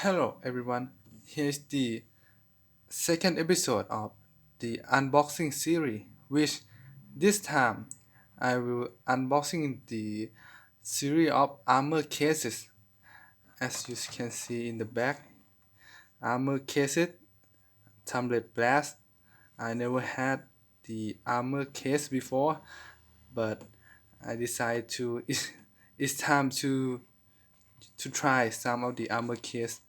Hello everyone, here's the second episode of the unboxing series, which this time I will unboxing the series of armor cases. As you can see in the back, armor cases, tumbled blast. I never had the armor case before, but I decided to it's time to try some of the armor case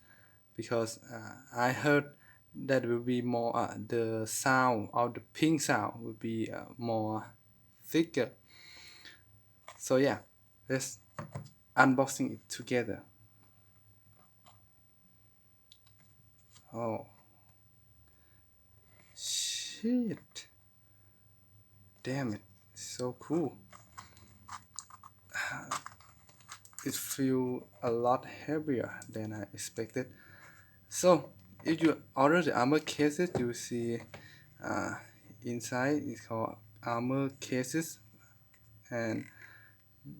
because I heard that will be more the sound of the pink sound will be more thicker. So yeah, let's unboxing it together. Oh shit! Damn it! So cool. It feels a lot heavier than I expected. So if you order the armor cases, you see uh, inside it's called armor cases, and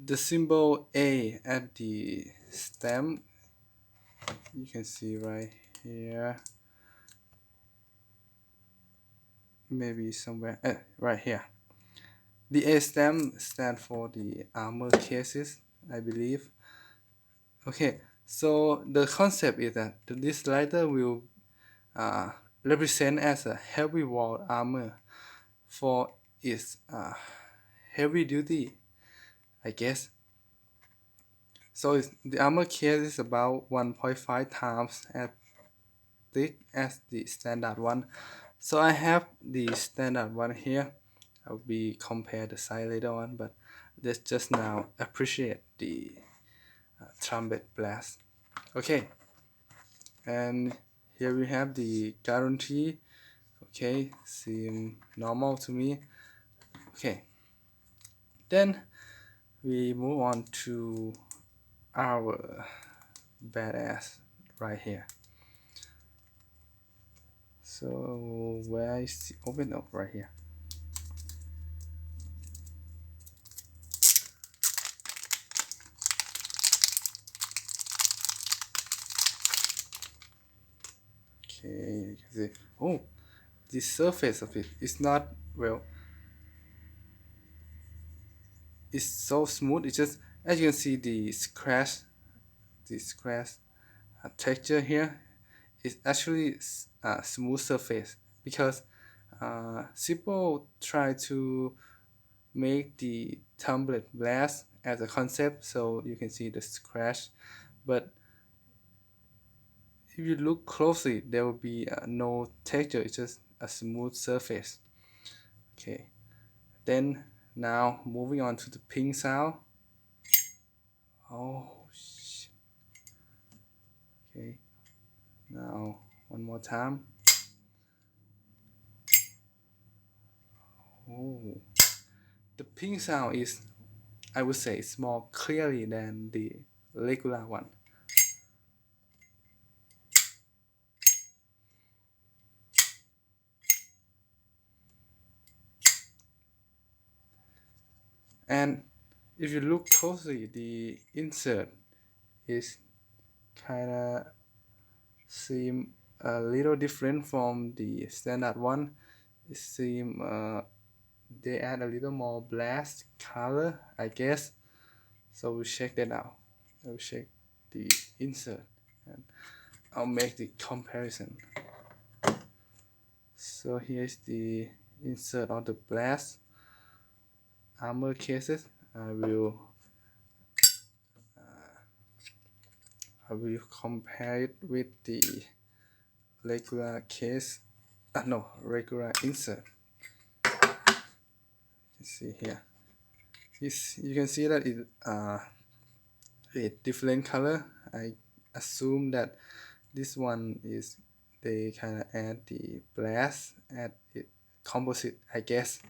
the symbol A at the stem you can see right here, maybe somewhere right here. The A stem stands for the armor cases, I believe. Okay, so the concept is that this lighter will uh, represent as a heavy wall armor for its heavy duty, I guess. So the armor case is about 1.5 times as thick as the standard one. So I have the standard one here. I'll be compare the size later on, but let's just now appreciate the trumpet blast. Okay, and here we have the guarantee. Okay, seem normal to me. Okay, then we move on to our badass right here. So where is the open up right here? Okay, you can see. Oh, the surface of it is not well. It's so smooth. It's just as you can see the scratch texture here is actually a smooth surface because Zippo try to make the tumbled glass as a concept, so you can see the scratch, but if you look closely there will be no texture. It's just a smooth surface. Okay, then now moving on to the ping sound. Oh okay, now one more time. Oh, the ping sound is, I would say, it's more clearly than the regular one. And if you look closely, the insert is kind of seem a little different from the standard one. It seem they add a little more blast color, I guess. So we'll check that out. I'll check the insert and I'll make the comparison. So here's the insert of the blast armor cases. I will compare it with the regular case. No, regular insert. You see here. You can see that it a different color. I assume that this one is they kind of add the blast, add it composite. I guess.